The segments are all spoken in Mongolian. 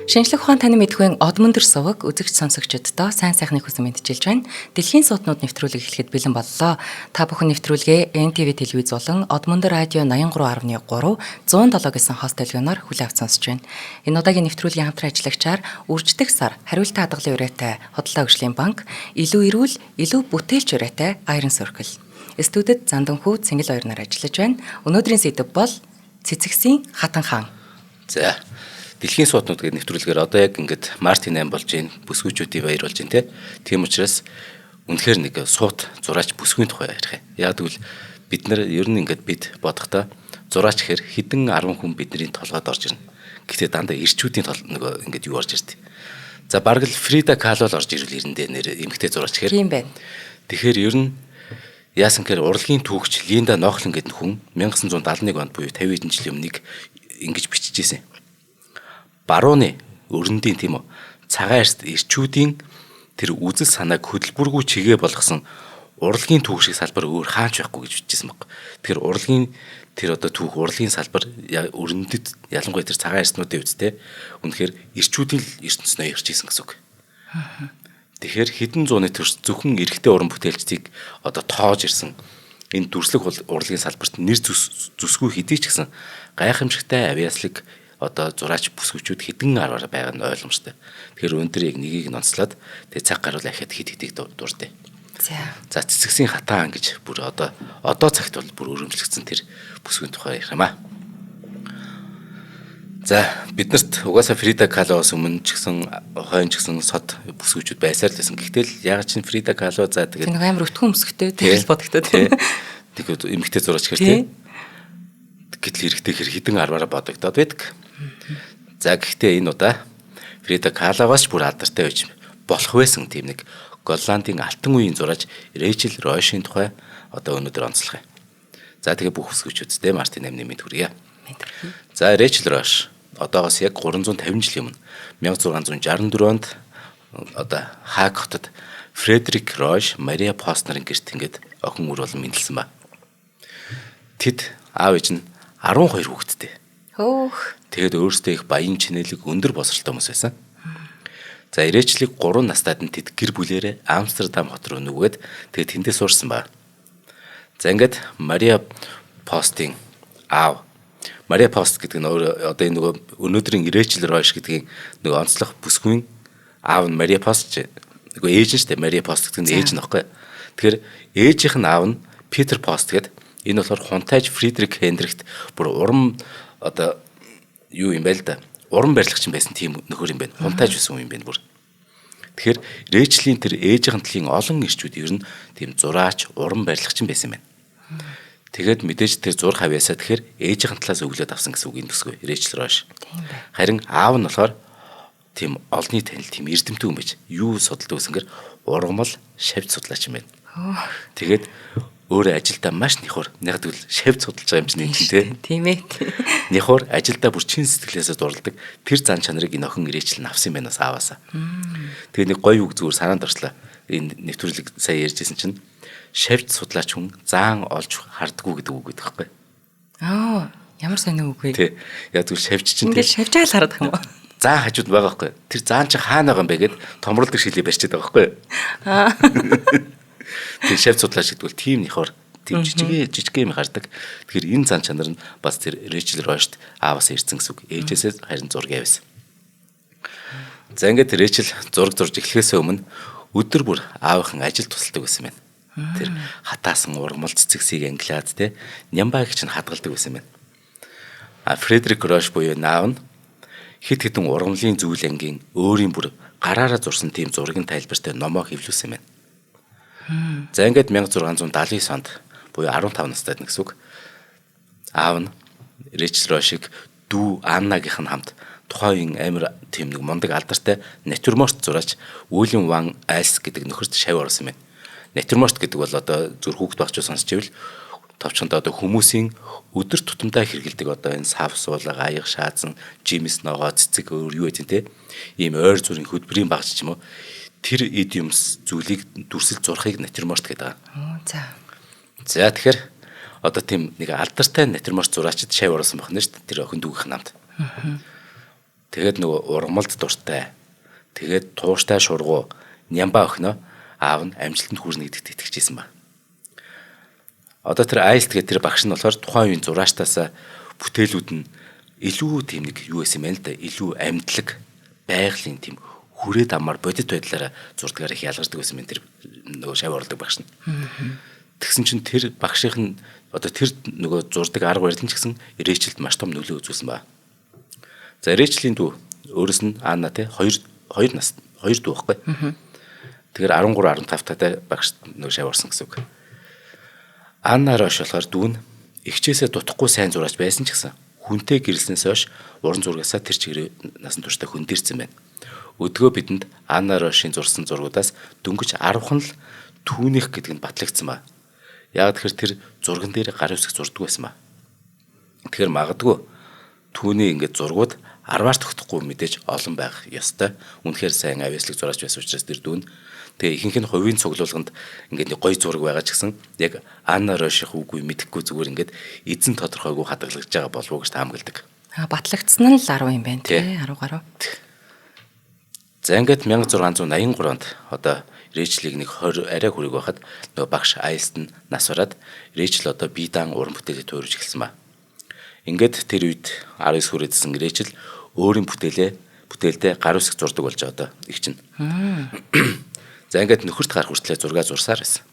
Шинжлэх ухаан таны мэдхүйн Одмондор суваг үзэгч сонсогчдод сайн сайхны хүсэн мэдчилж байна. Дэлхийн сууднууд нэвтрүүлэг эхлэхэд бэлэн боллоо. Та бүхэн нэвтрүүлгээ NTV телевиз болон Одмондор радио 83.3 107 гэсэн хост төлгөөнөөр хүлээн авч сонсож байна. Энэ удаагийн нэвтрүүлгийн хамтран ажиллагчаар үрждэх сар хариултаа хадгалын урайтай Худлаа хөгжлийн банк, илүү эрүүл, илүү бүтээлч урайтай Iron Circle. Студид Занданхүү Цэнгэл хоёр нар ажиллаж байна. Өнөөдрийн сэдэв бол цэцэгсийн хатан хаан. За дэлхийн сууднууд гэдэг нэвтрүүлгээр одоо яг ингээд Мартин 8 болж байна. Бүсгүйчүүдийн баяр болж байна те. Тийм учраас үнэхээр нэг суут зураач бүсгүйн тухай ярих юм. Яг тэгвэл бид нар ер нь ингээд бид бодохдоо зураач гэхэр хэдэн 10 хүн бидний толгойд орж ирнэ. Гэхдээ дандаа ирчүүдийн нэг ингээд юу орж ирдэ. За бараг л Фрида Кало л орж ирвэл ирэндээ нэр эмгтэй зураач гэхэр. Тийм байна. Тэгэхээр ер нь яасан гэхээр урлагийн түүхч Линда Нохлен гэдэг хүн 1971 онд буюу 50 хэдэн жилийн өмнө ингэж биччихсэн. Барууны өрөндийн тийм үү цагаан эрт ирчүүдийн тэр үзэл санааг хөдөлбөргүй чигээ болгосон урлагийн түүх шиг салбар өөр хаач байхгүй гэж бичсэн баг. Тэгэхээр урлагийн тэр одоо түүх урлагийн салбар өрөндөд ялангуяа тэр цагаан эртнүүдийн үстэй үнэхээр ирчүүдийн ертөнцийн ноёрч ийсэн гэсэн үг. Тэгэхээр хэдэн зууны төрс зөвхөн эрэгтэй уран бүтээлчдийг одоо тоож ирсэн энэ дүрслэг урлагийн салбарт нэр зүсгүй хэдий ч гэсэн гайхамшигтай авиаслыг одоо зураач бүсгүүчүүд хэдэн араар байгаа нь ойлгомжтой. Тэгэхээр өндөр яг нэгийг нонцлоод тэгээ цаг гаруул ахиад хит дурдээ. За цэцэгсийн хатаан гэж бүр одоо цагт бол бүр өрөмжлөгдсөн тэр бүсгүйн тухай ярих юм аа. За биднэрт угаасаа Фрида Калоос өмнө ч гэсэн хойно ч гэсэн сод бүсгүүчүүд байсаар л байсан. Гэхдээ л яг чинь Фрида Кало за тэгээд нэг амар өтгөн өмсгтэй тэгэл бодогдоо тийм. Тэгээд эмгтэй зураач гэр тийм. Гэтэл хэрэгтэй хэр хідэн арваараа бодогдоод байдаг. За гэхдээ энэ удаа Фрида Калоос бүр алдартай байж болох байсан тийм нэг Голландын алтан үеийн зураач Рэйчел Ройшийн тухай одоо өнөөдөр онцлох юм. За тэгээ бүх бүсгүүчүүдтэй Мартин 8-ны мэд хүргье. За Рэйчел Ройш одоогоос яг 350 жилийн өмнө 1664 онд одоо Хааг хотод Фредерик Ройш, Мария Постнерын гэрт ингээд охин үр болон мэндэлсэн ба. Тэд аав ээж нь 12 хүүхэдтэй. Тэгээд өөрсдөө их баян чинэлэг өндөр босролтой хүмүүс байсан. За Рэйчелийг 3 настайд нь тэд гэр бүлээрээ Амстердам хот руу нүгэд тэгээд тэндээ суурсан ба. За ингээд Мария Постийн аав Мария Пост гэдэг нь одоо энэ нөгөө өнөөдрийн Рэйчел Ройш гэдгийг нөгөө онцлох бүсгүйн аав нь Мария Пост нөгөө ээж нь штэ Мария Пост гэдэг нь ээж нь аахгүй. Тэгэхээр ээжийнх нь аав нь Питер Пост гэдэг энэ болохоор хунтайж Фридрих Хендрихт бүр урам одоо юу юм бэ л да. Уран барилгач байсан тийм нөхөр юм байна. Хунтайж байсан юм байна бүр. Тэгэхээр Рэйчлийн тэр ээжийн төлөлийн олон ирчүүд ер нь тийм зураач, уран барилгач байсан байна. Тэгээд мэдээж тэр зурх авьяасаа тэгэхээр ээжийн талаас өглөөд авсан гэсэн үг юм төсгөө Рэйчел Ройш. Харин аав нь болохоор тийм олонний танил тийм эрдэмтэн юм байж. Юу судалдаг гэсэнгээр ургамал, шавьд судлаач юм байна. Тэгээд өөрөө ажилдаа маш нэхур. Яг тэгвэл шавьд судалж байгаа юм чинь тийм ээ. Нэхур ажилдаа бүр чин сэтгэлээсээ дурладаг. Тэр зан чанарыг энэ охин Рэйчел нь авсан юм байна ааваасаа. Тэгээд нэг гоё үг зүгээр санаанд орчлаа. Энэ нэвтрүүлэг сая ярьжсэн чинь шавьд судлаач хүн заан олж хардггүй гэдэг үг гэдэг байхгүй. Ямар сонио үг вэ? Тий. Яг тэгвэл шавьд чинь ингээд шавьжаал хараад байгаа юм уу? Заан хажууд байгаа байхгүй. Тэр заан чинь хаана байгаа юм бэ гэд томруулдаг шилээ барьчиад байгаа байхгүй. Тэр шавьд судлаач гэдэг бол тийм нэхор тийм жижиг юм хардаг. Тэгэхээр энэ зан чанар нь бас тэр Рэйчел Ройшт ааваас ирсэн гэсэн үг. Ээжээсээ харин зураг явсан. За ингээд Рэйчел зураг зурж эхлэхээс өмнө өдөр бүр аавынхан ажил тусалдаг байсан байна. Тэр хатаасан ургамал цэцэгсийг англиад те Нямбаг чинь хадгалдаг байсан байна. Фредерик Ройш буюу наав нь хэд хэдэн ургамлын зүйл ангийн өөрийн бүр гараараа зурсан тийм зургийн тайлбартай номоо хэвлүүлсэн байна. За ингээд 1679 онд буюу 15 настайд гэсэн үг. Аав нь Рэйчел Ройшиг дүү Аннагийнх нь хамт тухайн амир тийм нэг мундаг алдартай натюрморт зураач Уильям Ван Айс гэдэг нөхөрт шавь оруулсан байна. Натюрморт гэдэг бол одоо зүр хүүхд багч сонсч ивэл товчонд одоо хүмүүсийн өдөр тутамдаа хэрэгэлдэг одоо энэ сав суулга, аяг шаазан, жимс ногоо, цэцэг өөр юу гэдэг те. Ийм ойр зүрийн хөдөлмөрийн багч ч юм уу. Тэр идиумс зүйлийг дүрсэл зурхыг натюрморт гэдэг. За тэгэхээр одоо тийм нэг алдартай натюрморт зураачд шавь оруулсан байна шүү дээ. Тэр охин дүүгийнх намд. Тэгээд нөгөө ургамалд дуртай. Тэгээд тууштай шургуу нямба охиноо аав нь амжилтанд хүрнэ гэдэгт итгэжсэн ба. Одоо тэр Айлт гэдэг тэр багш нь болохоор тухайн үеийн зураачтаас бүтээлүүд нь илүү тийм нэг юу байсан юм бэ л да. Илүү амьдлаг, байгалийн тийм хүрээд амаар бодит байдлаараа зурдгаараа их ялгардаг байсан юм тэр нөгөө шав орлог багш нь. Тэгсэн чинь тэр багшийнх нь одоо тэр нөгөө зурдаг арга барил нь ч гэсэн Рэйчелд маш том нөлөө үзүүлсэн ба. За Рэйчелийн дүү өөрөөс нь Анна те 2 дүү байхгүй. Тэгэхээр 13 15 таатай багш нөгөө шав орсон гэсэн үг. Анна Рош болохоор дүү нь ихчээсээ дутахгүй сайн зураач байсан ч гэсэн хүнтэй гэрэлснээс хойш уран зургаасаа тэр чигээр насан туршдаа хөндөрсөн байна. Өдгөө бидэнд Анна Рошийн зурсан зургуудаас дөнгөж 10хан л түүнийх гэдэг нь батлагдсан ба. Яг тэгэхээр тэр зурган дээр гар үсэг зурдаг байсан ба. Тэгэхээр магадгүй түүний ингээд зургууд 10-аар тогтохгүй мэдээж олон байх ёстой. Үнэхээр сайн авьяаслаг зураач байсан учраас тэр дүүн тэгээ ихэнх нь хувийн цуглуулганд ингээд нэг гоё зураг байгаа ч гэсэн яг Анна Роших үгүй мэдэхгүй зүгээр ингээд эзэн тодорхойгүй хадгалагдж байгаа болов уу гэж таамагладаг. Батлагдсан нь л 10 юм байна тий 10 гаруй. За ингээд 1683 онд одоо Рэйчелийг нэг 20 арай хүрэг байхад нөгөө багш Айлт нь нас бараад Рэйчел одоо бие даан уран бүтээлээ туурж эхэлсэн ба. Ингээд тэр үед 19 хүрээдсэн Рэйчел өөрийн бүтээлдээ гар үсэг зурдаг болж одоо их чинь. За ингээд нөхөрт гар хүртлээ зураг зурсаар байсан.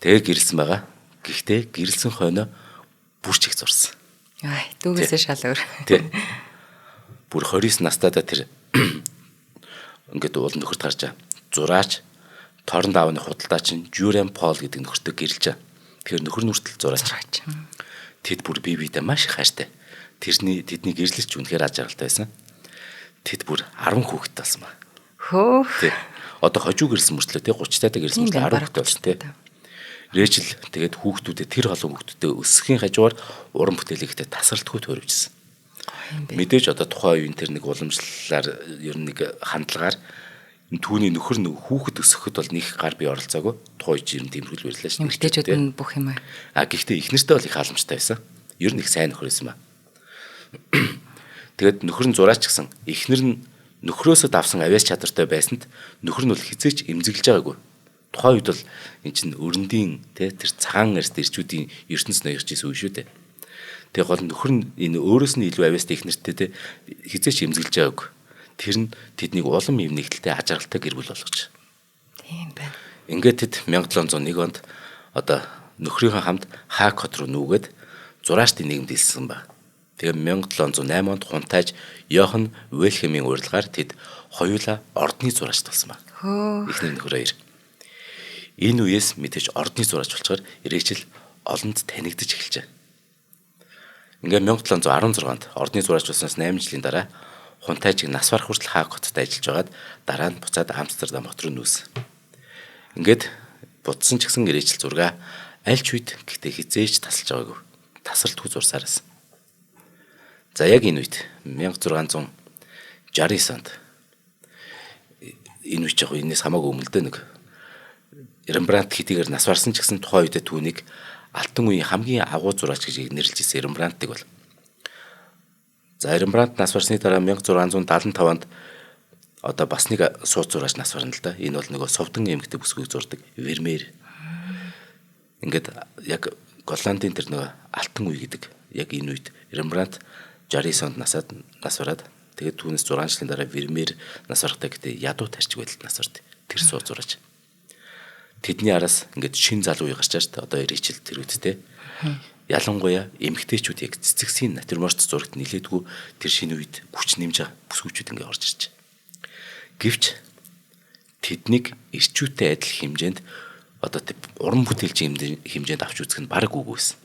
Тэгээ гэрэлсэн байгаа. Гэхдээ гэрэлсэн хойноо бүр чиг зурсан. Ай дүүгээсээ шал өөр. Тий. Бүр 29 настайдаа тэр ингээд уул нөхөрт гарчаа. Зураач Торн даавны худалдаачин Жюрен Пол гэдэг нөхөртөө гэрэлж байгаа. Тэгэхээр нөхөр нүртэл зураач. Тэд бүр бие биедээ маш их хайртай. Тэдний гэрлэлч үнэхээр аз жаргалтай байсан. Тэд бүр 10 хүүхэд талсан ба. Хөөх. Одоо хожуу гэрэлсэн мөртлөө те 30 таатай гэрэлсэн мөртлөө 10 хүүхэд болсон те. Рэйчел тэгээд хүүхдүүдэд тэр халуун хүүхдүүдэд өсөхийн хажуугаар уран бүтээлэгтэй тасралтгүй төрөвжсөн. Мэдээж одоо тухайн үеийн тэр нэг уламжлалаар ер нь нэг хандлагаар түүний нөхөр хүүхэд өсгөхөд бол нэг гар бие оролцоогүй тухайн үеийн юм тэмдэглэл барьлаа шүү. Эмэгтэйчүүд нь бүх юм аа. Гэхдээ эхнэртэй бол их халамжтай байсан. Ер нь их сайн нөхөр байсан ба. Тэгээд нөхөр нь зураач гэсэн эхнэр нь нөхрөөсөө давсан авиас чадвартай байсанд нөхөр нь бол хизээч эмзэглэж байгаагүй. Тухайн үед бол эн чинь өрөндийн тэр цагаан арьс дэрчүүдийн ертөнц ноёгч гэсэн үг шүү дээ. Тэгээ гол нөхөр нь энэ өөрөөс нь илүү авиастай эхнэртэй хизээч эмзэглэж байгаагүй. Тэр нь тэднийг улам юм нэгдэлтэй ажралтай гэр бүл болгож. Тийм байна. Ингээд тэд 1701 онд одоо нөхрийнхөө хамт Хаак хот руу нүүгээд зураачдын нийгэмд илсэн ба. Тэгээ 1708 онд хунтайж Йохан Вильхемийн урилгаар тэд хоёулаа ордны зураач болсон ба. Эхнэр нөхөр хоёр. Энэ үеэс мэдээж ордны зураач болчоор Рэйчел олонд танигдж эхэлжээ. Ингээд 1716 онд ордны зураач болсноос 8 жилийн дараа хунтайжиг нас барах хүртэл Хаак хотод ажиллаж байгаад дараа нь буцаад Амстердам хот руу нүүсэн. Ингээд буцсан ч гэсэн Рэйчел зургаа аль ч үед гэхдээ хизээж тасалж байгаагүй. Тасралтгүй зурсаар байсан. За яг энэ үед 1660 онд энэ үеч яг энэс хамаагүй өмнөдөө нэг Рембрандт хэдийгээр нас барсан ч гэсэн тухайн үедээ түүнийг алтан үеийн хамгийн агуу зураач гэж нэрлэжсэн Рембрандтыг бол. За Рембрандт нас барсны дараа 1675 онд одоо бас нэг сууц зураач нас барна л да. Энэ бол нөгөө совдон эмгтэй бүсгүйг зурдаг Вермеер. Ингээд яг Голландын тэр нөгөө алтан үе гэдэг яг энэ үед Рембрандт 69 онд нас бараад тэгээд түүнээс 6 жилийн дараа Вермеер нас барахтай гэдэг ядуу тарчиг байдалд нас бард. Тэр сууц зураач. Тэдний араас ингээд шин залуу гарч чаж та одоо Рэйчел тэр үедтэй. Ялангуяа эмгтээчүүд яг цэцэгсийн натюрморт зурагт нилээдгүй тэр шинэ үед хүч нэмж байгаа бүсгүйчүүд ингээд орж ирж. Гэвч тэднийг эрчүүтэй адил хэмжээнд одоо уран бүтээлчийн хэмжээнд авч үзэх нь бараг үгүй байсан.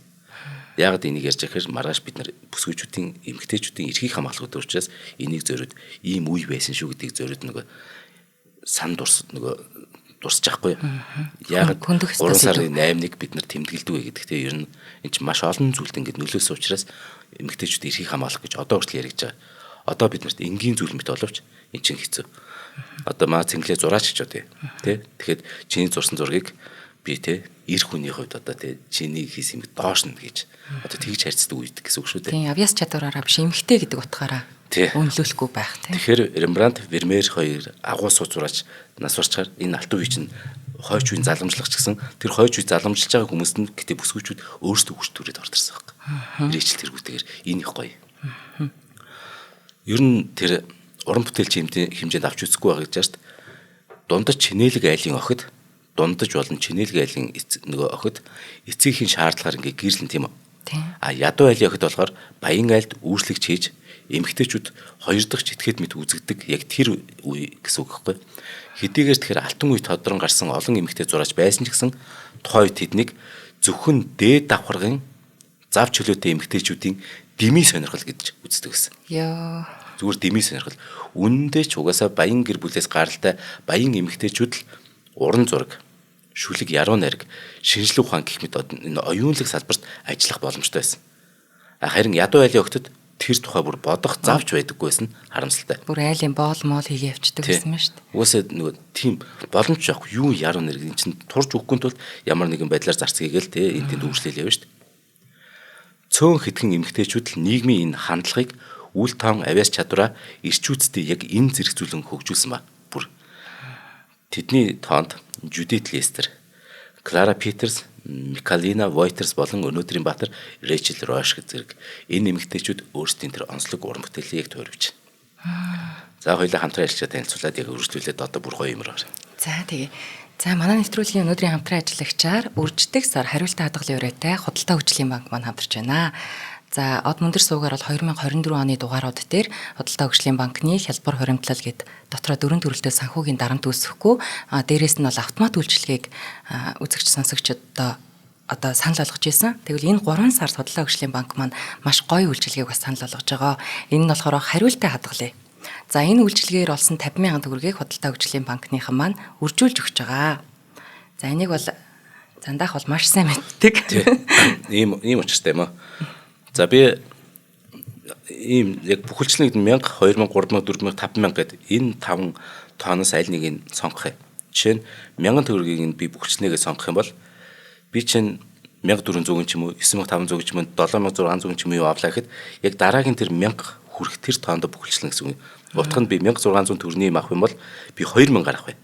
Яг энийг ярьж байхаар маргааш бид нар бүсгүйчүүдийн эмгтээчүүдийн эрхийг хамгаалах учраас энийг зориуд ийм үе байсан шүү гэдгийг зориуд нөгөө сан нөгөө дурсаж байхгүй. Яг 3 сарын 8-ыг бид нар тэмдэглэдэг гэдэгтээ ер нь энэ чинь маш олон зүйлд ингээд нөлөөсөн учраас эмгтээчүүд эрхийг хамгаалах гэж одоо хүртэл яригдж байгаа. Одоо бид нарт энгийн зүйл мэт боловч энэ чинь хэцүү. Одоо маа цэнгэлээ зураач гэж одоо тий. Тэгэхэд чиний зурсан зургийг би тий эр хүний хувьд одоо тий чиний хийсэн юм доош нь гэж одоо тэгж харьцдаг үед гэсэн үг шүү дээ. Тийм авьяас чадвараараа биш эмгтэй гэдэг утгаараа. Үнэлүүлэхгүй байх тийм. Тэгэхээр Рембрандт, Вермеер хоёр агуу сууц зураач нас барчаар энэ алтан үе чинь хойч үеийн заламжлагч гэсэн тэр хойч үе заламжилж байгаа хүмүүст нь гэтээ бүсгүйчүүд өөрсдөө хүч төрөд ордорсон баг. Ирээчл тэргүүтэйгээр энэ их гоё. Ер нь тэр уран бүтээлч хэмжээнд авч үзэхгүй байгаа гэж шээ. Дундаж чинээлэг айлын охид дундаж болон чинээлэг айлын нөгөө охид эцгийн шаардлагаар ингээ гэрэлэн тийм үү. Ядуу айлын охид болохоор баян айлд үүслэгч хийж эмэгтэйчүүд хоёр дахь читгэд мэд үзэгдэг яг тэр үе гэсэн үг байхгүй. Хэдийгээр тэгэхээр алтан үе тодрон гарсан олон эмэгтэй зураач байсан ч гэсэн тухайн үед тэднийг зөвхөн дээд давхаргын зав чөлөөтэй эмэгтэйчүүдийн дими сонирхол гэж үздэг гэсэн. Яа. Зүгээр дими сонирхол. Үнэндээ ч угаасаа баян гэр бүлээс гаралтай баян эмэгтэйчүүд л уран зураг, шүлэг яруу найраг, шинжлэх ухаан гэх мэт энэ оюунлаг салбарт ажиллах боломжтой байсан. Харин ядуу айлын охидод тэр тухай бүр бодох завж байдаггүйсэн харамсалтай. Бүр айлын боол моол хийгээ явчихдаг гэсэн юм шүү дээ. Угаасаа нөгөө тийм боломж байхгүй юу яруу найраг энэ чинь турж өгөхгүй тул ямар нэгэн байдлаар зарцгийгээл те энэ тэнд үргэлжлэл явна шүү дээ. Цөөн хэдхэн эмэгтэйчүүд л нийгмийн энэ хандлагыг үл тоон авиас чадвараа ирчүүцтэй яг энэ зэрэг зүйлэн хөгжүүлсэн ба. Бүр тэдний тоонд Жюдит Лестер, Клара Питерс, Микалина Войтерс болон өнөөдрийн баатар Рэйчел Рош зэрэг энэ эмэгтэйчүүд өөрсдийн тэр онцлог уран бүтээлийг яг тойрвж байна. За хоёулаа хамтран ажиллаж танилцуулаад яг үргэлжлүүлээд одоо бүр гоё юмраар. За тэгээ. За манай нэвтрүүлгийн өнөөдрийн хамтран ажиллагчаар үрждэг сар хариултаа хадгалын өрөөтэй Худалдаа хөгжлийн банк маань хамтарч байна. За од мөндөр суугаар бол 2024 оны дугаарууд дээр Худалдаа хөгжлийн банкны хялбар хуримтлал гэд дотроо 4 төрөлтэй санхүүгийн дарамт үүсэхгүй дээрээс нь бол автомат үйлчилгээг үзэгч сонсогчдод одоо санал болгож ирсэн. Тэгвэл энэ 3 сард Худалдаа хөгжлийн банк маань маш гоё үйлчилгээг бас санал болгож байгаа. Энэ нь болохоор хариултаа хадгалъя. За энэ үйлчилгээгээр олсон 50,000 төгрөгийг Худалдаа хөгжлийн банкныхан маань үржүүлж өгч байгаа. За энийг бол зандаах бол маш сайн мэддэг. Ийм учиртай юм аа. За би ийм яг бүхэлдсэнийг 1000, 2000, 3000, 4000, 5000 гэдэг энэ 5 тооноос аль нэгийг сонгох юм. Жишээ нь 1000 төгрөгийг би бүхэлдснээгээ сонгох юм бол би чинь 1400 ч юм уу 9500 ч юм уу 7600 ч юм уу авлаа гэхэд яг дараагийн тэр 1000 хүрэх тэр тоонд бүхэлдсэн гэсэн үг. Утга нь би 1600 төгрөний юм авах юм бол би 2000 авах бай.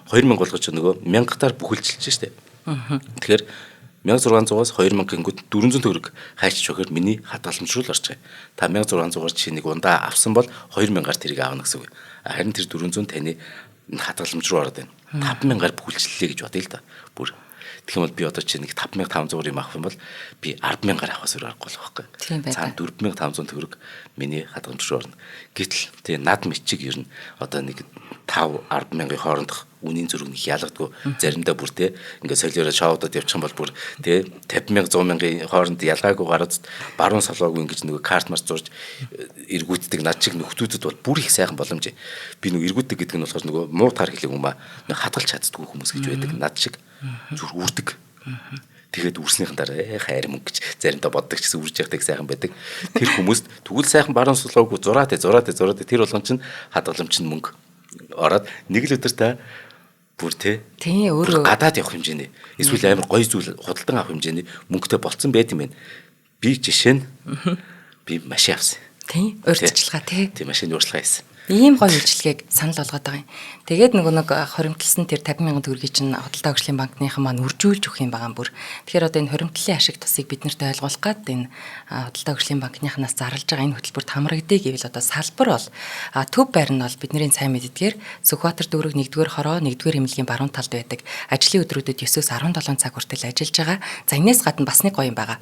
2000 болгож нөгөө 1000-аар бүхэлдэлж штэ. Тэгэхээр 1600-аас 2000 гингүүд 400 төгрөг хайчиж өгөхөр миний хадгаламжруу л орчих. Та 1600-аар чи нэг ундаа авсан бол 2000-аар тэрийг аавна гэсэн үг. Харин тэр 400 таны хадгаламж руу ороод байна. 5000-аар бүхэлжлээ гэж бодъё л да. Бүр тэгэх юм бол би одоо чи нэг 5500 юм авах юм бол би 100000-аар авахаас өөр аргагүй л байхгүй. Цаана 4500 төгрөг миний хадгаламж руу орно. Гэтэл тэгээ над мичиг ер нь одоо нэг 5-10,000-ын хоорондох үнийн зөрөг нэг ялгадгүй заримдаа бүр те ингээд солиороо шоудад явчих юм бол бүр те 50,000 100,000-ын хооронд ялгаагүй гараад баруун солоогүй ингэж нөгөө карт март зурж эргүүддэг над чиг нөхдүүдэд бол бүр их сайхан боломж. Би нөгөө эргүүддэг гэдэг нь болохоор нөгөө муутаар хэлэх юм аа хадгалж чаддгүй хүмүүс гэж байдаг над шиг зүр үрдэг. Тэгэхэд үрснийхэн дараа хайр мөнгө гэж заримдаа боддог ч гэсэн үрж явдаг сайхан байдаг. Тэр хүмүүст тэгвэл сайхан баруун солоогүй зураатай тэр болгон чинь хадгаламж чинь мөнгө ороод нэг л өдөр та бүр тий өөрөө гадаад явах хэмжээний эсвэл амар гоё зүйл худалдан авах хэмжээний мөнгөтэй болцсон байт юм байна. Би жишээ нь би машин авсан. Тий урьдчилгаа тий машины урьдчилгаа хийсэн. Ийм гоё үйлчилгээг санал болгоод байгаа юм. Тэгээд нэг хоримтлсан тэр 50,000 төгрөгийг чинь Худалдаа хөгжлийн банкныхан маань үржүүлж өгөх юм байгаа бүр. Тэгэхээр одоо энэ хоримтлалын ашиг тусыг бид нарт ойлгуулах гад энэ Худалдаа хөгжлийн банкныханаас зарлж байгаа энэ хөтөлбөрт хамрагдъя гэвэл одоо салбар бол төв байр нь бол бидний сайн мэддгээр Сүхбаатар дүүрэг 1-р хороо 1-р эмнэлгийн баруун талд байдаг. Ажлын өдрүүдэд 9-өөс 17 цаг хүртэл ажиллаж байгаа. За энэс гадна бас нэг гоё юм байгаа.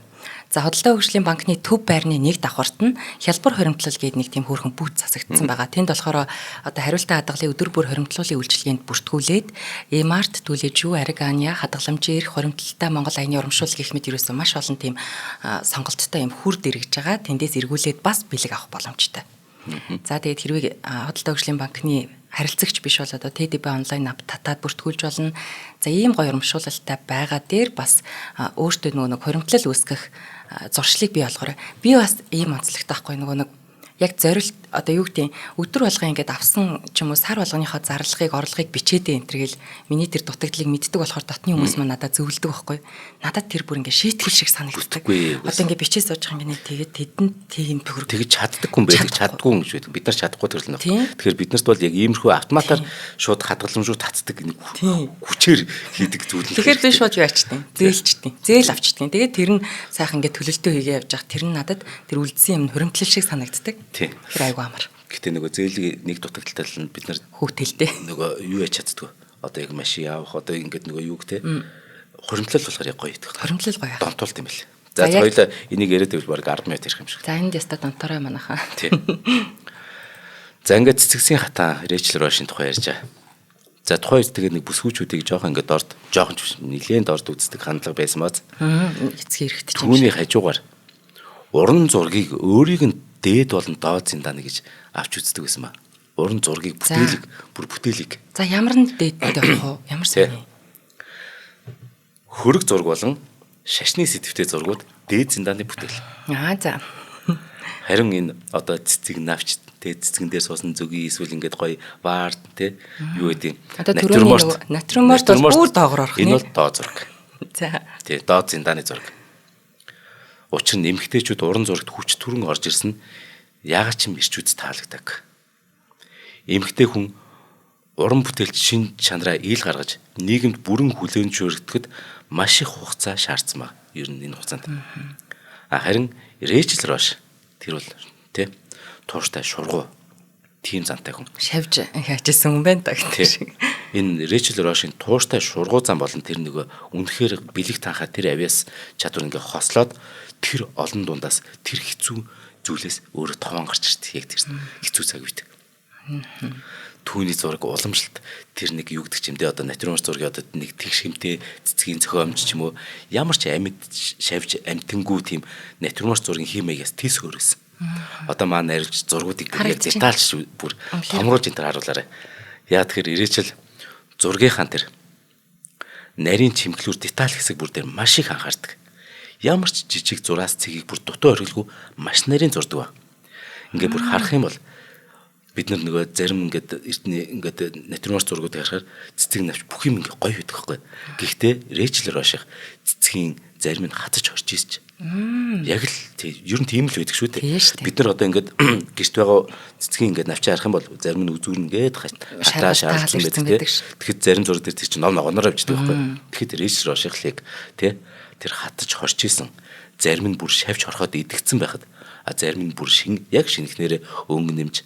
За Худалдаа хөгжлийн банкны төв байрны нэг давхарт нь хялбар хоримтлал гэдэг нэг тийм хөөрхөн бүүт засагдсан байгаа. Тэнд болохоор одоо хариултаа хадгалын өдөр бүр хоримтлуулын үйлчилгээнд бүртгүүлээд Эмарт түлэжүү Аригания хадгаламжийн эрх хоримтлалтай Монгол аяны урамшуул гэх мэт ерөөсөн маш олон тийм сонголттой юм хүр дэрэгж байгаа. Тэндээс эргүүлээд бас бэлэг авах боломжтой. За тэгээд хэрвээ Худалдаа хөгжлийн банкны харилцагч биш бол одоо ТДБ онлайн ап татаад бүртгүүлж болно. За ийм гоё урамшуулалтай байгаа дээр бас өөртөө нөгөө хоримтлал үүсгэх зуршлыг бий болгоорой. Би бас ийм онцлогтой байхгүй нөгөө нэг яг зорилт одоо юу гэдэг өдөр болгоо ингээд авсан ч юм уу сар болгоныхоо орлогыг бичээд энэ тэргээл миний тэр дутагдлыг мэддэг болохоор дотны хүмүүс маань надад зөвлөдөг байхгүй. Надад тэр бүр ингээд шийтгэл шиг санагддаг. Одоо ингээд бичээ сууж байгаа юм тэгээд тэдэнд тийм төгрөг тэгж чаддаггүй юм байдаг, чаддгүй юм шиг бид нар чадахгүй төрөл нь. Тэгэхээр биднэрт бол яг иймэрхүү автоматар шууд хадгаламжууд татдаг нэг хүчээр хийдэг зүйл. Тэгэхээр би шууд юу ачтیں۔ Зээл авчтیں۔ Тэгээд тэр нь сайхан ингээд төлөлтөө хийгээ явж байгаа. Тэр нь надад тэр үлдсэн юм хуримтлал шиг санагддаг. Тэр айгу амар. Гэтэ нөгөө зээлийг нэг дутагдaltaал нь бид нар хүүтэлтэй. Нөгөө юу яж чаддгүй. Одоо яг машин явах одоо ингээд нөгөө юу гэх те. Хуримтлал болохоор яг гоё идэх. Хуримтлал гоё. Донтуулт юм бэл. За хоёлаа энийг яриад байвал баг 10 минут ярих юм шиг. За энд яста донтороо манайхаа. Тийм. За ингээд цэцэгсийн хатан Рэйчел Рошийн тухай ярьжаа. За тухайн үед тэгээд нэг бүсгүүчүүдийг жоохон ингээд жоохон нэлээд дорд үздэг хандлага байсан бааз. Эцгийн хэрэгт чинь. Түүний хажуугаар уран зургийг өөрийг нь дээд болон доод зиндааны гэж авч үздэг байсан ба. Уран зургийг бүтээлийг. За ямар нь дээд явах вэ? Ямар сони? Хөрөг зураг болон шашны сэдвтэй зургууд дээд зиндааны бүтээл. За. Харин энэ одоо цэцэг навч цэцгэн дээр суусан зүгийн эсвэл ингээд гоё ваард те юу гэдэг натюрморт бол бүр доогоор орох нэ. Энэ бол доод зураг. За. Тий, доод зиндааны зураг. Учир нь эмэгтэйчүүд уран зурагт хүч түрэн орж ирсэн яагаад ч юм ирчүүд таалагдаг. Эмэгтэй хүн уран бүтээлч шин чанараа ил гаргаж нийгэмд бүрэн хүлээмжшүүлэхэд маш их хугацаа шаардсан ба. Ер нь энэ хугацаанд. Харин Рэйчел Рош тэр бол тий тууштай шургуу тийм зантай хүн. Шавж яажсэн юм байна та гэх шиг. Энэ Рэйчел Рошийн тууштай шургуу зам болон тэр нөгөө үнэхээр бэлэг таахаа тэр авиас чадвар ингээ хослоод тэр олон дундаас тэр хэцүү зүйлээс өөрөө товон гарч ирдэг яг тэр хэцүү цаг үед. Түүний зураг уламжлалт тэр нэг юу гэдэг чимдээ одоо натюрморт зургийг одоо нэг тэгш хэмтэй цэцгийн зохиомж ч юм уу ямар ч амьд шавж амтэнгүй тийм натюрморт зургийн хиймээс тийс өөрөөсөн. Одоо маань нарилж зургуудыг яг детальч бүр томруулж энэ харуулаарай. Яа тэгэхээр Рэйчел зургийнхаа тэр нарийн чимэглүүр деталь хэсэг бүр дээр маш их анхаардаг. Ямар ч жижиг зураас цэгийг бүр дутуу орхилгүй маш нарийн зурдаг ба. Ингээ бүр харах юм бол бид нар нөгөө зарим ингээд эртний ингээд натюрморт зургуудыг харахаар цэцэг навч бүх юм ингээ гоё байдаг байхгүй. Гэхдээ Рэйчел Роших цэцгийн зарим нь хатаж орж ийсч. Яг л ер нь тийм л байдаг шүү дээ. Бид нар одоо ингээд гэрт байгаа цэцгийн ингээд навчаа харах юм бол зарим нь үзүүрнэ гээд хатаа шаардсан байдаг тийм. Тэгэхэд зарим зураг дээр чинь ном ногоноор авчдаг байхгүй. Тэгэхэд Рэйчел Рошихлыг тий тэр хатаж хорч ийсэн зарим нь бүр шавж хорхоод идэгцэн байхад зарим нь бүр яг шинэхнэрээ өнгө нэмж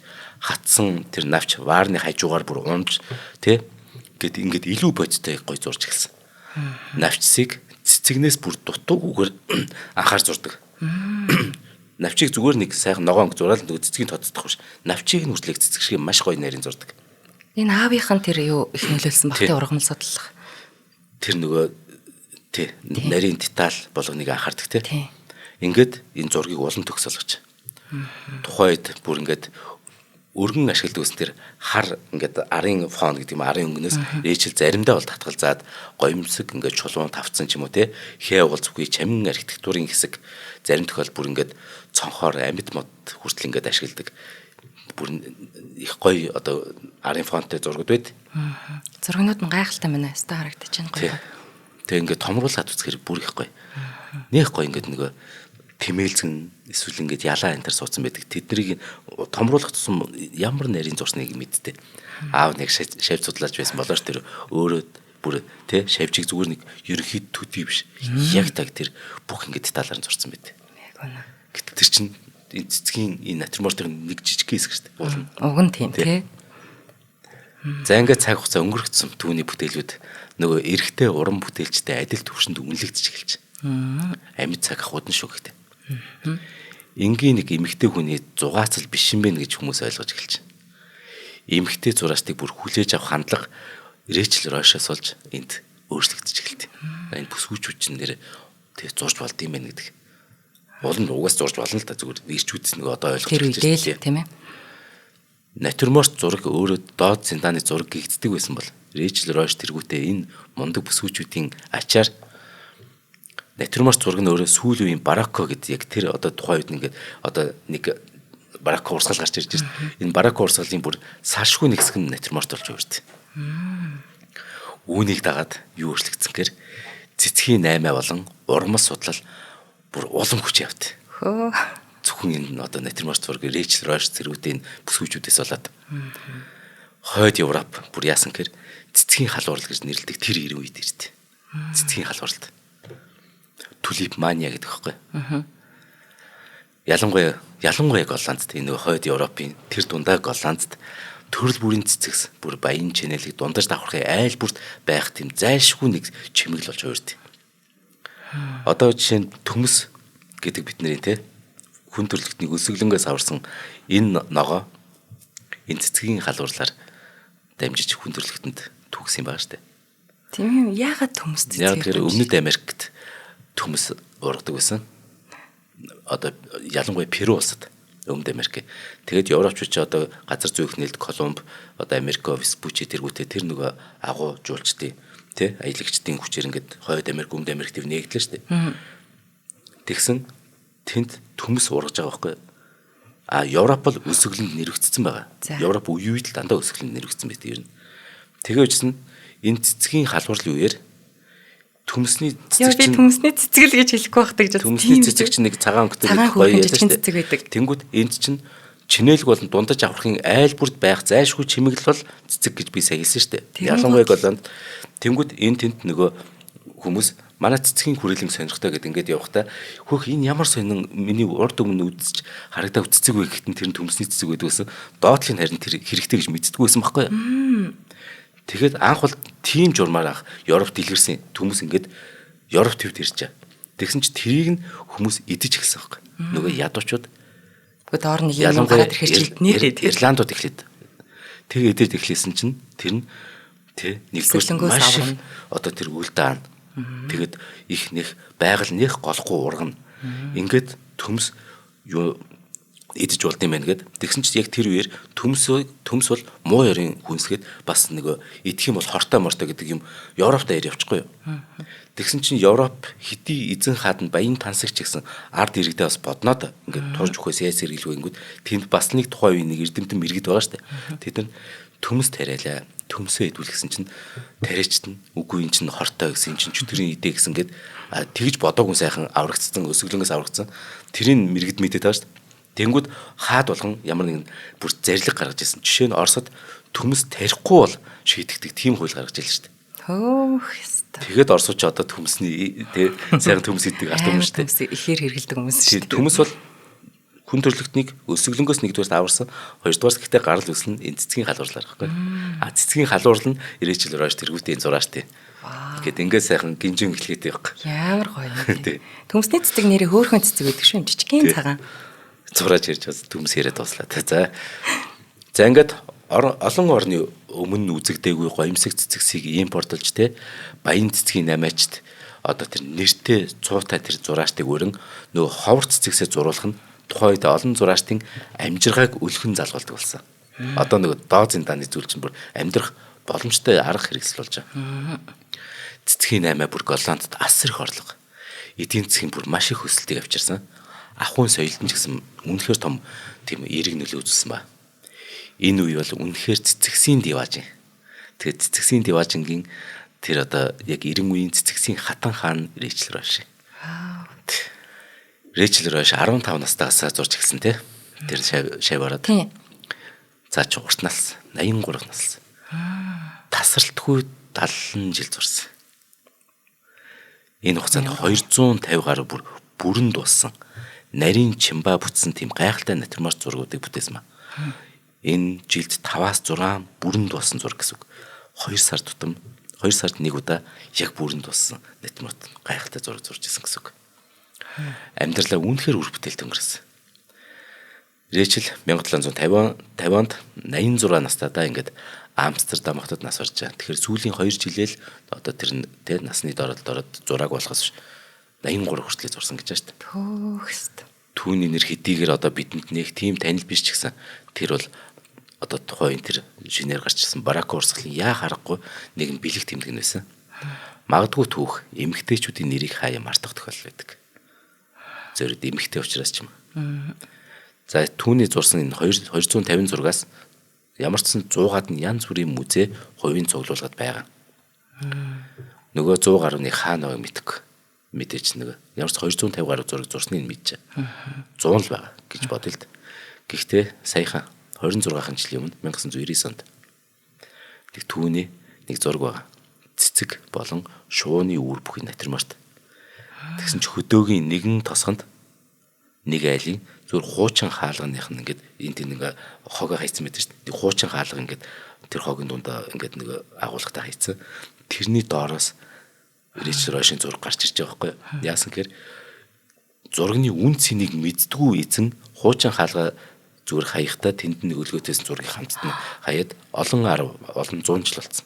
хатсан тэр навч ваарны хажуугаар бүр унж тий гэд ингээд илүү бодтой гой зурж эхэлсэн. Навчсыг цэцэгнээс бүр дутуугүйгээр анхаар зурдаг. Навчийг зүгээр нэг сайхан ногоон зураад нөгөө цэцгийн тоцдох биш. Навчийг нь хүртлэх цэцэг шиг маш гоё нарийн зурдаг. Энэ аавынхан тэр юу их нөлөөлсөн багтаа ургамал судлах. Тэр нөгөө тий нарийн деталь болгоныг анхаардаг тий. Ингээд энэ зургийг улам төгсөлгөж. Тухайд бүр ингээд өргөн ашигладаг гэсэн тэр хар ингээд арын фон гэдэг юм арын өнгнөөс Рэйчел заримдаа бол татгалзаад гоёмсог ингээд чулуун тавцсан ч юм уу те хээ уулзгүй чамин архитектурын хэсэг зарим тохиол бүр ингээд цонхоор амьд мод хүртэл ингээд ашигладаг бүр их гоё одоо арын фонтой зургууд байд. Зургнууд нь гайхалтай байна. Өстө харагдаж байна гоё. Тэгээ ингээд томруулаад үзэхээр бүр их гоё. Нэх гоё ингээд нөгөө тэмээлзэн эсвэл ингээд ялаа энэ төр суудсан байдаг. Тэднийг томруулах тусам ямар нарийн зурсныг мэдтээ. Аав нэг шавж судлаач байсан болооч тэр өөрөө бүр тэ шавжийг зүгээр нэг ерөнхийд төдий биш. Яг так тэр бүх ингээд деталаар зурсан байдаг. Яг үнэ. Гэтэл тэр чинь энэ цэцгийн энэ натюрмортын нэг жижиг хэсэг шүү дээ. Уг нь тийм тий. За ингээд цаг хугацаа өнгөрөгдсөн түүний бүтээлүүд нөгөө эрэгтэй уран бүтээлчтэй адил төвшөнд үнэлэгдэж эхэлж. Амьд цаг ах удан шүү гэхдээ. Энгийн нэг эмэгтэй хүний зугаацал биш юм бэ гэж хүмүүс ойлгож эхэлж. Эмэгтэй зураастыг бүр хүлээж авах хандлага Рэйчел Рошоос олж энд өөрчлөгдөж эхэлтэ. Энэ бүсгүүчүүд чинь нэр тэг зурж болд юм байна гэдэг. Улам угаас зурж болно л да зүгээр ирчүүдс нэг одоо ойлгож эхэлж тийм ээ. Натюрморт зураг өөрөө доод зиндааны зураг гэгддэг байсан бол Рэйчел Рош тэргүүтээ энэ мундаг бүсгүүчүүдийн ачаар натюрморт зураг нь өөрөө сүүл үеийн барокко гэдэг яг тэр одоо тухайн үед ингээд одоо нэг барак урсгал гарч ирж байна. Энэ барак урсгалын бүр салшгүй нэг хэсэг нь натюрморт болж байгаа юм. Үүнийг дагаад юу өөрчлөгдсөн гэхээр цэцгийн 8 болон урмас судлал бүр улам хүч явт. Хөө. Зөвхөн энэ одоо натюрморт зураг Рэйчел Ройш зэрэгүүдийн бүсгүйчүүдээс болоод хойд Европ бүр яасан гэхээр цэцгийн халуурал гэж нэрлэдэг тэр ирэн үед ирд. Цэцгийн халууралд. Түлип мания гэдэг хэвхэв. Ялангуяа Голландд энэ хойд Европын тэр дундаа Голландд төрөл бүрийн цэцэгс бүр баян чэнэлийг дундаж давхрахын айл бүрт байх тийм зайлшгүй нэг чимэгл болж хуурд. Одоо жишээ нь төмөс гэдэг бидний те хүн төрөлхтний өсөглөнгөөс аварсан энэ ногоо энэ цэцгийн халуурлаар дамжиж хүн төрөлхтөнд түүгсэн байгаа штэ. Тийм юм яагаад төмс цэцэг? Яг тэр Өмнөд Америкт төмс ургадаг байсан. Одоо ялангуяа Перу улсад Өмнөд Америк. Тэгээд Европчууд ч одоо газар зүйх нээлт Колумб, одоо Америко Веспуччи тэргүүтээ тэр нөгөө агуу жуулчдын тий аялагчдын хүчээр ингээд хойд Америк, Өмнөд Америк тэр нэгдлээ шүү дээ. Тэгсэн тэнд төмс ургаж байгаа байхгүй. А Европ бол өсөглөнд нэрвэгдсэн байгаа. Европ үе үед л дандаа өсөглөнд нэрвэгдсэн байт юм. Тэгэвчсэн энэ цэцгийн халуурлын үеэр төмсний цэцэг чинь төмсний цэцэг л гэж хэлэхгүй байх гэж бодсон. Төмсний цэцэг чинь нэг цагаан өнгөтэй гоё цэцэг байдаг. Тэнгүүд энд чинь чинэлэг болон дундаж аврахын айл бүрд байх зайлшгүй чимэглэл бол цэцэг гэж би сая хэлсэн шүү дээ. Ялангуяа Голланд тэнгүүд энэ тэнд нөгөө хүмүүс манай цэцгийн хүрээлэн сонирхтой гэдэг ингээд явахдаа хөөх энэ ямар сонин миний урд өмнө үзэж харагдаа цэцэг вэ гэхтэн тэр нь төмсний цэцэг байдаг гэсэн доотлын харин тэр хэрэгтэй гэж мэддэггүй байсан байхгүй юу. Тэгэхэд анх бол тийм журмаар анх Европ дэлгэрсэн хүмүүс ингээд Европ төвд ирж байгаа. Тэгсэн чи тэрийг нь хүмүүс идэж эхэлсэн байхгүй. Нөгөө ядуучууд нөгөө доор нэг юм гараад ирэхэр чилднээ. Ирландууд эхлээд тэг идэж эхлэсэн чинь тэр нь тий нэгдүгээр маш их одоо тэр үлдээ аана. Тэгэд их нэх байгаль нэх голохгүй ургана. Ингээд төмс юу идэж болд юм байна гэд. Тэгсэн чинь яг тэр үеэр төмс бол муу ёрын хүнсгээд бас нэг идэх юм бол хортой мортой гэдэг юм Европт аяр явчихгүй юу. Тэгсэн чинь Европ хэдий эзэн хаад нь баян тансагч гэсэн ард иргэдээ бас бодноод ингээд турж өгөхөөс яа сэргэлгүй ингүүд тэнд бас нэг тухайн үеийн нэг эрдэмтэн мэрэгд байгаа штэ. Тэд нар төмс тариалаа. Төмсөө идүүлгэсэн чинь тариачт нь үгүй эн чинь хортой гэсэн чинь чөтгөрийн идэ гэсэн гээд тэгж бодоогүй сайхан аврагдсан өсөглөнгөөс аврагдсан тэрийг мэрэгд мэдээд байгаа штэ. Тэнгүүд хаад болгон ямар нэгэн бүр зарлиг гаргаж ирсэн. Жишээ нь Оросд төмс тарихгүй бол шийдэгдэг тийм хууль гаргаж ирлээ штэ. Хөөх ёстой. Тэгээд Оросч одоо төмсний тий сайхан төмс иддэг ард юм штэ. Ихээр хэрэгэлдэг хүмүүс штэ. Төмс бол хүн төрөлхтнийг өсөглөнгөөс нэгдүгээр аварсан, хоёрдугаар гэхдээ гарал үүснэ энэ цэцгийн халуурлаар байхгүй. А цэцгийн халуурл нь Рэйчел Ройш тэргүүтийн зураач тий. Гэт ингээд сайхан гинжин эхлэхэд явах. Ямар гоё юм. Төмсний цэцэг нэрээ хөөхөн цэцэг байдаг шүү. Жижигхэн цагаан. Зураач ярьж бас төмс яриад дуслаа. За ингээд олон орны өмнө үзэгдээгүй гоёмсог цэцэгсийг импортлж тий баян цэцгийн намаачд одоо тэр нэртэй цуутай тэр зураачтыг өрн нөгөө ховор цэцэгсээ зуруулах нь тухайд олон зураачдын амжиргааг өлхөн залгуулдаг болсон. Одоо нэг доозын дааны зүйл чинь бүр амьдрах боломжтой арга хэрэгсэл болж байгаа. Цэцгийн 8 бүр Голландд асар их орлого. Эдийн засгийн бүр маш их өсөлтийг авчирсан. Ахуйн соёлд нь ч гэсэн үнэхээр том тийм эерэг нөлөө үзүүлсэн ба. Энэ үе бол үнэхээр цэцэгсийн диваажин. Тэгээд цэцэгсийн диваажингийн тэр одоо яг 90 үеийн цэцэгсийн хатан хаан Рэйчел Ройш. Рэйчел Ройш 15 настайгаас зурж эхэлсэн тий. Тэр шаваараад. За ч урт нас 83 нас. Тасралтгүй 70 жил зурсан. Энэ хугацаанд 250 гаруй бүрэн дууссан. Нарийн чимба бүтсэн тийм гайхалтай натюрморт зургуудыг бүтээсэн ба. Энэ жилд 5-6 бүрэн дууссан зураг гэсэн үг. 2 сар тутам 2 сард нэг удаа яг бүрэн дууссан натюрморт гайхалтай зураг зурж исэн гэсэн үг. Амьдралаа үнэхээр үр бүтээлтэй өнгөрсөн. Рэйчел 1750-нд 86 настайдаа ингээд Амстердам хотод нас барж байгаа. Тэгэхээр сүүлийн 2 жилээл одоо тэр насны дороод зураг болохоос 83 хүртэл зурсан гэж байна шүү дээ. Төөхст. Түүний нэр хэдийгээр одоо бидэнд нэг тийм танил биш ч гэсэн тэр бол одоо тухайн тэр шинээр гарчсан барак урсгалын яа харахгүй нэгэн бэлэг тэмдэг нэсэн. Магадгүй түүх эмэгтэйчүүдийн нэрийг хаяа мартах тохиолдол байдаг. Зөвхөн эмэгтэй учраас ч юм. За түүний зурсан энэ 256-аас ямар ч сан 100-аад нь янз бүрийн музей хувийн цуглуулгад байгаа. Нөгөө 100 гаруйны хаана байгааг мэдэхгүй. Мэдээч нөгөө ямар ч 250 гаруй зураг зурсныг мэдэж. 100 л байгаа гэж бодъё л. Гэхдээ саяхан 26 жилийн өмнө 1999 онд нэг түүний нэг зураг байгаа. Цэцэг болон шууны үүр бүхий натюрморт. Тэгсэн чи хөдөөгийн нэгэн тосгонд нэг айлын зүгээр хуучин хаалганых нь ингээд энд нэг хог хайцсан байдаг шүү дээ. Нэг хуучин хаалга ингээд тэр хогийн дундаа ингээд нэг агуулгатай хайцсан. Тэрний доороос Ричард Ройшийн зураг гарч ирж байгаа байхгүй юу? Яасан гэхээр зургийн үн цэнийг мэддгүү эзэн хуучин хаалга зүгээр хаяхтаа тэнд нэг өлгөөтэйс зургийг хамтдаа хаяад олон 100 жил болсон.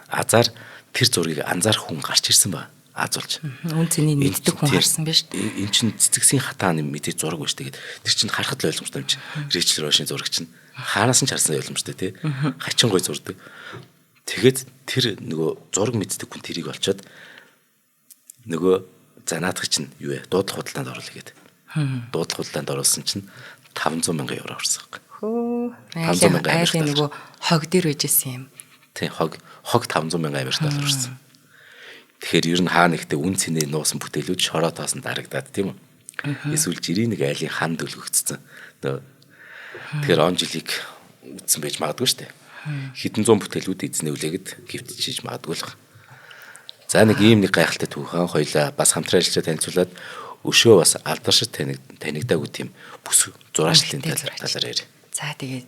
Азар тэр зургийг анзаарах хүн гарч ирсэн ба Азуулж. Үн цэнийг мэддэг хүн харсан биз дээ. Энэ чинь цэцэгсийн хатааны мэдээ зураг биш тэгээд тэр чинь харахад л ойлгомжтой юм чинь. Ричард Ройшийн зураг чинь хаанаас нь ч харсан ойлгомжтой тий. Хачин гой зурдаг. Тэгээд тэр нөгөө зураг мэддэг хүн тэрийг олцоод нөгөө за наадах чинь юу вэ? Дуудлага худалдаанд оруулъя гэдэг. Дуудлага худалдаанд оруулсан чинь 500 мянган евро орсон юм. 500 мянган евро нөгөө хог дээр байжсэн юм. Тий хог 500 мянган евро доллар орсон. Тэгэхээр ер нь хаа нэгтээ үн цэнээ нуусан бүтээлүүд шороотоос нь дарагдаад тийм үү? Эсвэл жирийн нэг айлын ханд өлгөгдсөн. Тэгэхээр он жилиг үтсэн байж магадгүй шүү дээ. Хэдэн зуун бүтээлүүд эзнээ үлээгээд гівтчихэж магадгүй л. За нэг ийм нэг гайхалтай түүхэн хоёлаа бас хамтран ажиллаж танилцуулаад өшөө бас алдаршид танигдаагүй тийм бүс зураачлалын талаар ярив. За тэгээд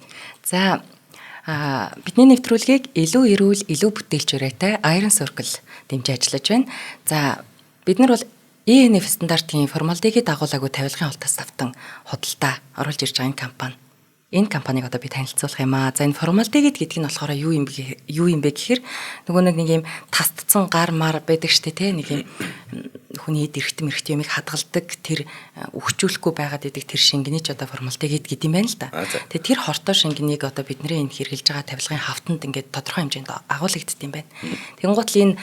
бидний нэвтрүүлгийг илүү эрүүл, илүү бүтээлчээртэй Iron Circle дэмжиж ажиллаж байна. За бид нар бол ENF стандартын формалдегид дагуулаагүй тавилгын холтоос автан худалдаа оруулж ирж байгаа энэ компани. Энэ компаниг одоо би танилцуулах юм аа. За энэ формалдегид гэдэг нь болохоор юу юм бэ гэхээр нөгөө нэг юм тасдсан гар мар байдаг штэ те нэг юм хүний дэрхтэн юмыг хадгалдаг тэр өгчүүлэхгүй байгаад идэг тэр шингэний ч одоо формалдегид гэдэг юм байна л да. Тэгээ тэр хортой шингэнийг одоо бидний энэ хэрэгжилж байгаа тавилгын хавтанд ингээд тодорхой хэмжээнд агуулгддаг юм байна. Тэгэнгუთ л энэ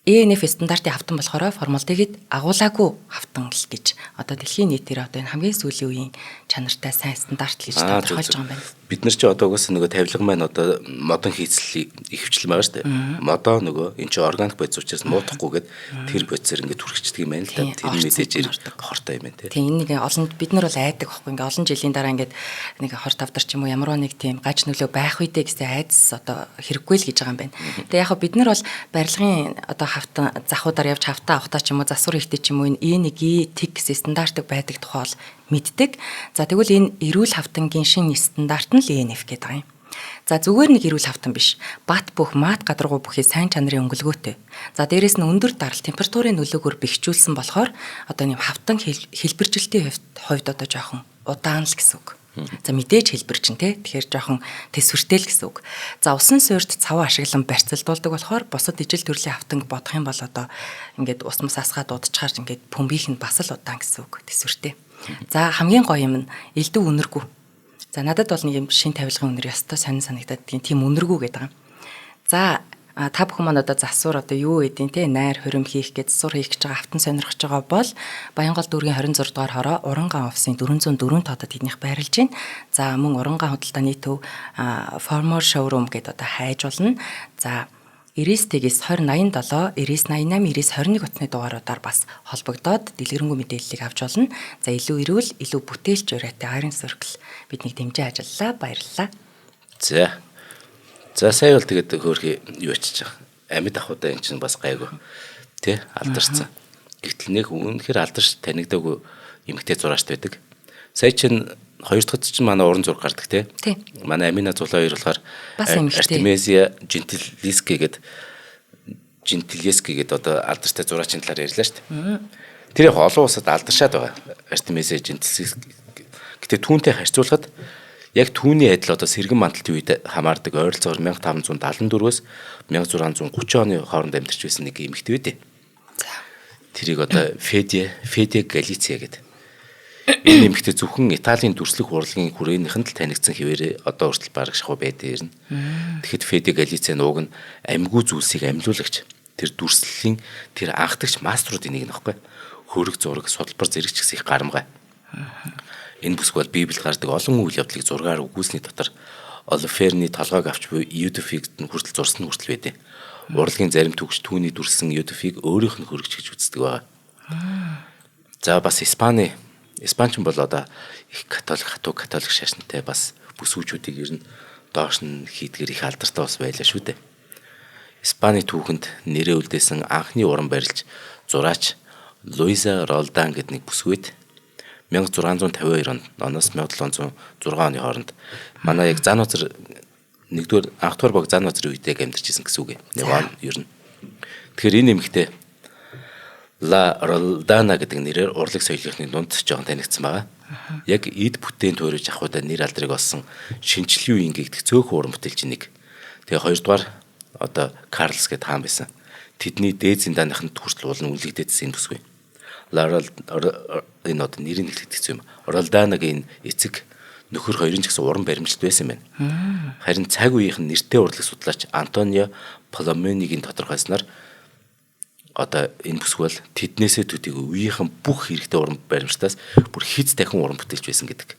ENF стандартын хавтан болохоор формалдегид агуулаагүй хавтан л гэж одоо дэлхийн нийтээр одоо энэ хамгийн сүүлийн үеийн чанартай сайн стандарт л гэж тодорхойлж байгаа юм байна. Бид нар ч одоо угсаа нөгөө тавилга маань одоо модон хийцэл ихэвчлэн байгаа шүү дээ. Модоо нөгөө эн чинь органик бодис учраас муудахгүйгээд тэр бодисээр ингээд түрхчихдэг юм байна л да. Тэр мэдээж хортой юм байна те. Тийм нэг олон бид нар бол айдаг байхгүй ингээд олон жилийн дараа ингээд нэг хорт авдар ч юм уу ямар нэг тийм гаж нөлөө байх үедээ гэсэн айдас одоо хэрэггүй л гэж байгаа юм байна. Тэгээ яг хөө бид нар бол барилгын одоо хавтан захуудаар явж хавтаа авахтаа ч юм уу засвар ихтэй ч юм уу энэ E1 TIC стандартыг байдаг тухай бол мэддэг. За тэгвэл энэ эрүүл хавтангийн шинэ стандарт нь л ENF гэдэг юм. За зүгээр нэг эрүүл хавтан биш. Бат бөх мат гадаргуу бүхий сайн чанарын өнгөлгөөтэй. За дээрэс нь өндөр дарал температурын нөлөөгөөр бэхжүүлсэн болохоор одоо нэм хавтан хэлбэржилтийн хувьд одоо жоохон удаан л гэсэн үг. За мэдээж хэлбэрчин те. Тэгэхээр жоохон төсвөртэй л гэсэн үг. За усан суурьд цаваа ашиглан барьцалдуулдаг болохоор бусад ижил төрлийн хавтанг бодох юм бол одоо ингээд ус мус асгаа дуудчихаар ингээд пөмбийнх нь бас л удаан гэсэн үг. Төсвөртэй. За хамгийн гоё юм нь элдв үнэргүй. За надад бол нэг юм шин тавилгын үнэр ястай сонин санагдаад тийм үнэргүй гэдэг юм. За та бүхэн маань одоо засвар одоо юу гэдیں те найр хорим хийх гэж засвар хийх гэж байгаа автан сонирхож байгаа бол Баянгол дүүргийн 26 дугаар хороо Урангаан офисын 404 тоодод эднийх байрлаж байна. За мөн Урангаан худалдааны төв Formor showroom гэдээ одоо хайж болно. За 99-ээс 2087, 9988, 9921 утасны дугааруудаар бас холбогдоод дэлгэрэнгүй мэдээллийг авч болно. За илүү эрүүл, илүү бүтээлч өрөөтэй Iron Circle биднийг дэмжиж ажиллаа. Баярлалаа. За сая бол тэгээд хөөрхий юу ачиж байгаа. Амьд ахудаа эн чинь бас гайгүй. Тэ алдарсан. Гэтэл нэг үнэхээр алдарч танигдаагүй эмэгтэй зураач байдаг. Сая чинь хоёр дахь чинь манай уран зураг гардаг те. Манай Амина Зулаа хоёр болохоор Artemisia Gentileschi гэдэг одоо алдартай зураачийн талаар ярьлаа шүү дээ. Тэр яг олон улсад алдаршаад байгаа. Artemisia Gentileschi. Гэтэ түүнтэй харьцуулахад яг түүний адил одоо сэргэн манталтын үед хамаардаг ойролцоогоор 1574-өөс 1630 оны хооронд амьдарч байсан нэг эмэгтэй үү. Тэрийг одоо Fede Galizia гэдэг. Энэ эмэгтэй зөвхөн Италийн дүрслэх урлагийн хүрээнийх нь л танигдсан хэвээрээ одоо хүртэл бараг шахуу байдээ ирнэ. Тэгэхэд Fede Galizia нууг нь амьгүй зүйлсийг амьлуулагч тэр дүрслэлийн тэр анхдагч маструудын нэг нөхгүй. Хөрөг зураг, судалбар зэрэгч гэсэн их гарамгай. Энэ бүсгүй бол Библиэд гардаг олон үйл явдлыг зургаар өгүүлсний дотор Олиферны толгойг авч буй Юдофиг хүртэл зурсан хүртэл байдیں۔ Урлагийн зарим түүхч түүний дүрслэн Юдофиг өөрийнх нь хөргөж гэж үздэг байгаа. За бас Испанч бол одоо их католик шашинтай бас бүсгүүчүүдийг ер нь доош нь хийдгэр их алдартай бас байлаа шүү дээ. Испани түүхэнд нэрээ үлдээсэн анхны уран барилч зураач Луиза Ролдан гэдэг нэг бүсгүйд 1652 оноос 1706 оны хооронд манай яг Занузар нэгдүгээр анхдугаар баг Занузарын үед яг амьдарч исэн гэсэн үг юм. Нэг он ер нь. Тэгэхээр энэ эмэгтэй Ла Ролдана гэдэг нэрээр урлаг соёлынхны дунд жоохон танигдсан байгаа. Яг эд бүтээн туурж авахудаа нэр алдрыг олсон шинжлэлийн үеийн гэгдэх цөөхөн уран бүтээлч нэг. Тэгээ хоёрдугаар одоо Карлс гэдэг хаан байсан. Тэдний дээд зиндаанханд хүртэл уулын үлэгдээдсэн энэ бүсгүй. Энэ одоо нэрийг хэлчихсэн юм. Ролданагийн эцэг нөхөр хоёрын ч гэсэн уран баримталт байсан байна. Харин цаг үеийнхэн нэртэй урлаг судлаач Антонио Паломонигийн тодорхойлсноор одоо энэ бүсгүй бол тэднээсээ төдийгүй үеийнхэн бүх хэрэгтэй уран баримтаас бүр хиз дахин уран бүтээлч байсан гэдэг.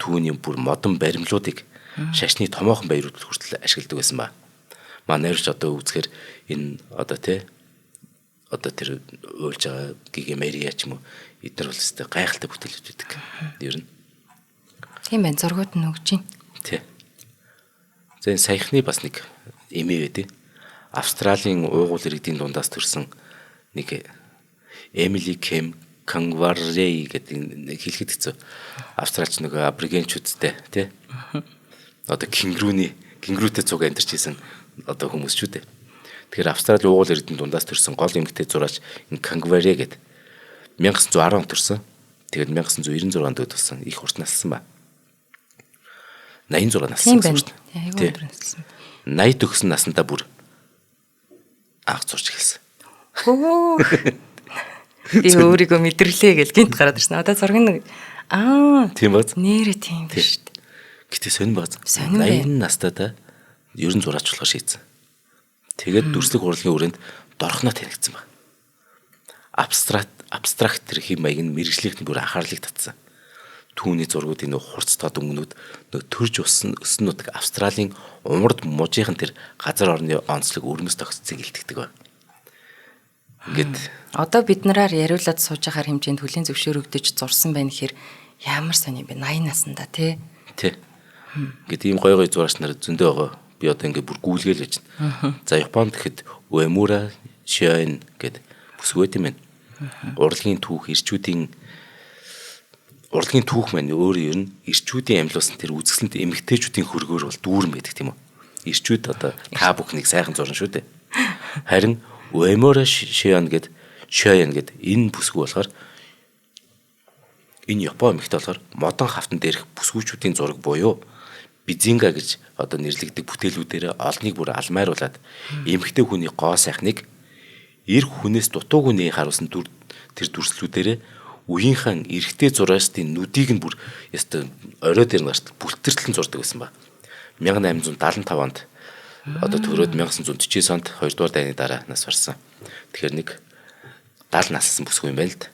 Түүний бүр модон баримлуудыг шашны томоохон баярууд хүртэл ашигладаг байсан ба. Манайрч одоо үзэхээр энэ одоо одоо тэр уйлж байгаа Гиге Мария ч юм уу эдгээр бол өстэй гайхалтай бүтээлүүд байдаг. Ер нь. Тийм байна. Зургууд нь өгч юм. Тий. За энэ саяхны бас нэг эмээ байдیں۔ Австралийн уугуул иргэдийн дундаас төрсэн нэг Эмили Кэм Кангваррей гэдэг нэг хэлэхэд хэцүү. Австралч нөгөө аборигенчүүдтэй тий. Одоо кенгуруутэй цуг амьдарч исэн одоо хүмүүс ч үү. Тэгэхээр Австралийн уугуул иргэдийн дундаас төрсэн гол эмэгтэй зураач Кангваррей гэдэг 1910 он төрсэн. Тэгээд 1996 онд төгссөн. Их урт наслсан ба. 86 наслсан шүү дээ. Айгуу наслсан. 80 төгсөн наснда бүр анх зурж эхэлсэн. Хөө. Би өөрийгөө мэдэрлээ гэж гинт гараад ирсэн. Одоо зураг нь тийм баз. Нэрээ тийм биш шүү дээ. Гэтэ сонир баз. 80 настайдаа ерөн зураач болох шийдсэн. Тэгээд дүрслэг урлагийн үрээнд дорхноо танигдсан ба. Абстракт тэр хэм маяг нь мэрэгжлийнх нь бүр анхаарлыг татсан. Түүний зургуудын нөх хурц тод өнгөнүүд төрж өссөн нутаг Австралийн умард мужийнхан тэр газар орны онцлог өрмөс тогтцыг илтгэдэг байна. Ингээд одоо бид нараар яриулаад сууж байхаар хэмжээнд хөлийн зөвшөөрөгдөж зурсан байна гэхээр ямар сони юм бэ? 80 наснда тий. Ингээд ийм гой зураач нар зөндөө байгаа. Би одоо ингээд бүр гүйлгээл байж байна. За Японд гэхэд Уэмура Шиэн гэдэг бүсгүй тийм ээ. Урлагийн түүх маань өөрөө ер нь ирчүүдийн амьлуулсан тэр үзэсгэлэнт эмэгтэйчүүдийн хөргөөр бол дүүрэн байдаг тийм үү. Ирчүүд одоо та бүхнийг сайхан зурна шүү дээ. Харин Уэмура Шиэн гэдэг энэ бүсгүй болохоор энэ Япон эмэгтэй болохоор модон хавтан дээрх бүсгүйчүүдийн зураг буюу бизинга гэж одоо нэрлэгдэх бүтээлүүдээр олныг бүр алмайруулад эмэгтэй хүний гоо сайхныг эр хүнээс дутуугүй нэг харуулсан тэр дүрслүүдээр үеийнхэн эрэгтэй зураачдын нүдийг нь бүр яста орой дээр нарт бүлтэртлэн зурдаг байсан ба. 1875 онд одоо төрөөд 1949 онд 2 дугаар дайны дараа нас барсан. Тэгэхээр нэг 70 наслсан бүсгүй юм байна л да.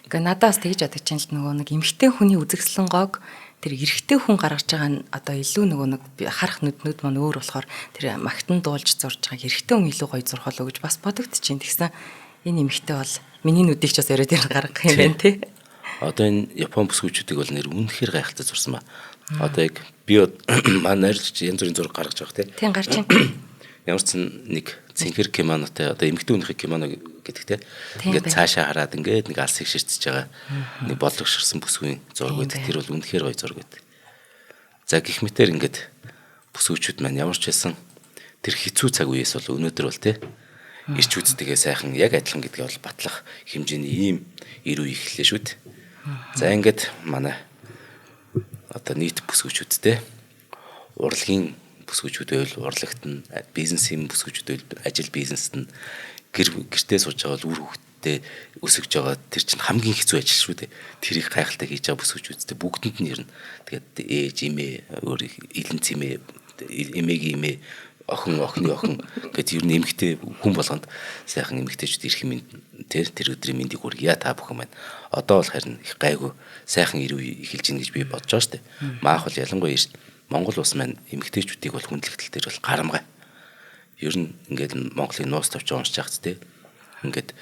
Гэхдээ надаас тэгж ядаж чинь л нөгөө нэг эмэгтэй хүний үзэгслэн гоог тэр эрэгтэй хүн гаргаж байгаа нь одоо илүү нөгөө нэг харах нүднүүд маань өөр болохоор тэр магтан дуулж зурж байгааг эрэгтэй хүн илүү гоё зурх болоо гэж бас бодогдчихээн. Тэгсэн энэ эмэгтэй бол миний нүдийг ч бас орой дээр гаргах юм байна тий. Одоо энэ Япон бүсгүйчүүдийг бол нэр үнэхээр гайхалтай зурсан ба. Одоо яг би манайрч янз бүрийн зураг гаргаж байгаа тий. Тийм гарч ийн. Ямар ч нэг цэнхэр кимонотой одоо эмэгтэй хүнийхээ кимоно гэдэг тий. Ингээд цаашаа хараад ингээд нэг алсыг ширтэж байгаа. Нэг бодлогоширсан бүсгүйн зураг байдаг. Тэр бол үнэхээр гоё зураг байдаг. За гэх мэтэр ингээд бүсгүйчүүд маань ямар ч байсан тэр хэцүү цаг үеэс бол өнөөдөр бол тий ирчүүдтэйгээ сайхан яг адилхан гэдгийг бол батлах хэмжээний ийм ир үе ихлээ шүү дээ. За ингээд манай одоо нийт бүсгүйчүүдтэй урлагийн бүсгүйчүүд байвал урлагт нь бизнесийн бүсгүйчүүд байвал ажил бизнест нь гэртээ сууж байгаа бол үр хөвгтдээ өсөж байгаа тэр чинь хамгийн хэцүү ажил шүү дээ. Тэрийг гайхалтай хийж байгаа бүсгүйчүүдтэй бүгдэнд нь ирнэ. Тэгээд ээж имээ өөр илэн цимээ эмээгийн имээ охины охин гэдэг ер нь эмэгтэй хүн болгонд сайхан эмэгтэйчүүд ирэх юм тэр өдрийн мэндийг хүргье та бүхэн маань. Одоо бол харин их гайгүй сайхан ирүү эхэлж гин гэж би бодож байгаа шүү дээ. Маах бол ялангуяа Монгол улс маань эмэгтэйчүүдийг бол хүндлэгдэл дээр бол гарамгай. Ер нь ингээд Монголын нуус тавьж уншиж байгаа ч тийм ингээд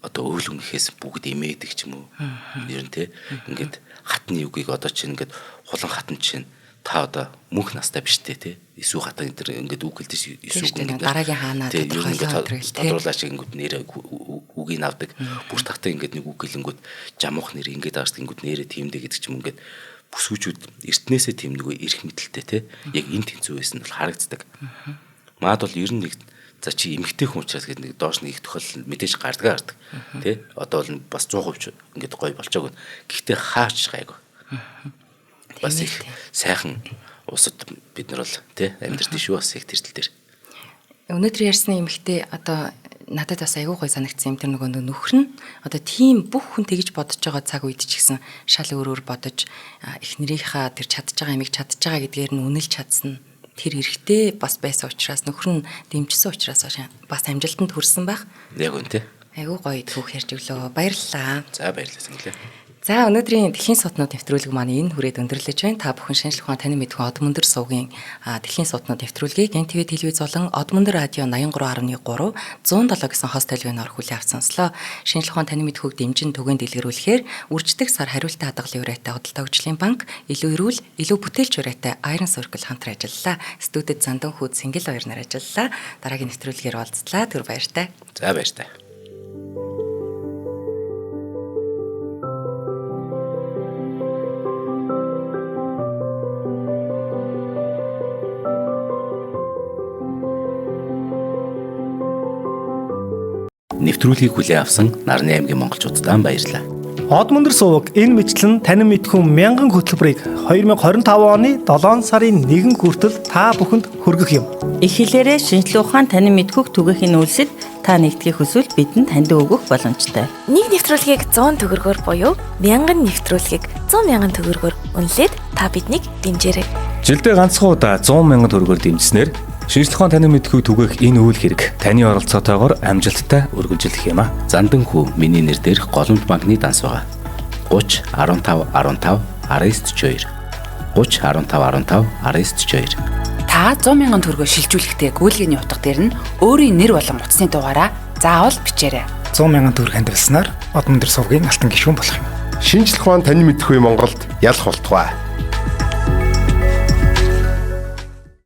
одоо өөлгөн гэхээс бүгд имээдэг ч юм уу. Ер нь тийм ингээд хатны үгийг одоо чинь ингээд хулан хатан чинь та одоо мөнх настай биш тий эсвэл хатан энэ ингээд үг хэлдэг эсвэл ингээд дараагийн хаанаа тодруулаач ингээд нэр үгийг авдаг бүр тагтаа ингээд нэг үг гэлэнгүүд жамуух нэр ингээд аарс ингээд нэрээ тиймдэ гэдэг ч юм ингээд бүсгүүчүүд эртнээсээ тийм нэг эрх мэдэлтэй тий яг энэ тэнцүү байсан бол харагддаг. Маад бол ер нь нэг за чи эмэгтэй хүн учраас гэдэг нэг доош нэг их тохиолдол мэдээж гардаг тий одоо бол бас 100% ингээд гоё болчоог. Гэхдээ хаач гайгүй. Бас их сайхан усад бид нар бол тий амьдрэх шүү бас их тэртэл дээр. Өнөөдөр ярьсны эмэгтэй одоо надад бас аягүй гоё санагдсан юм. Тэр нөгөө нөхөр нь одоо тийм бүх хүн тэгж бодож байгаа цаг үед ч гэсэн шал өөрөөр бодож эхнэрийнхаа тэр чадж байгаа эмийг чадж байгаа гэдгээр нь үнэлж чадсан тэр эрэгтэй бас байсан учраас нөхөр нь дэмжсэн учраас бас амжилтанд хүрсэн байх. Яг үнэ тий. Аягүй гоё түүх ярьж өглөө. Баярлалаа. За баярлалаа санглаа. За өнөөдрийн дэлхийн сотнууд нэвтрүүлэг маань энэ хүрээд өндөрлөж байна. Та бүхэн шинжлэх ухаан танин мэдхүн Од Мөндөр сувгийн дэлхийн сотнууд нэвтрүүлгийг НТV телевиз болон Од Мөндөр радио 83.3 107 гэсэн хост телевизээр хүлээн авч сонслоо. Шинжлэх ухаан танин мэдхүг дэмжин түгээн дэлгэрүүлэхээр үрждэг сар хариултаа хадгалын урайтай Худалдаа хөгжлийн банк, илүү эрүүл, илүү бүтээлч урайтай Iron Circle хамтран ажиллалаа. Студид Зандан хүүд Сэнгэл хоёр нар ажиллалаа. Дараагийн нэвтрүүлгээр уулзлаа. Түр баяртай. За баяртай. Нэвтрүүлгийг хүлээн авсан Нарны аймгийн монголчуудаа баярлалаа. Од Мөндөр суваг энэ мэтлэн танин мэдхүн 1000 хөтөлбөрийг 2025 оны 7 сарын 1 хүртэл та бүхэнд хүргэх юм. Их хэлээрээ шинжлэх ухаан танин мэдхүг түгээхийн үйлсэд та нэгтгэх хүсвэл бидэнд танд өгөх боломжтой. Нэг нэвтрүүлгийг 100 төгрөгөөр буюу 1000 нэвтрүүлгийг 100,000 төгрөгөөр үнэлээд та биднийг дэмжээрэй. Жилдээ ганцхан удаа 100,000 төгрөгөөр дэмжснээр шинжлэх ухаан танин мэдхүг түгээх энэ үйл хэрэг таны оролцоотойгоор амжилттай үргэлжлэх юм а. Зандан хүү миний нэр дээрх голомт банкны данс байгаа. 30 15 15 1942 30 15 15 1942. Та 100,000 төгрөгөөр шилжүүлэхдээ гүйлгээний утга дээр нь өөрийн нэр болон утасны дугаараа заавал бичээрэй. 100,000 төгрөг хандвалснаар Од Мөндөр сувгийн алтан гишүүн болох юм. Шинжлэх ухаан танин мэдхүй Монголд ялах болтугай.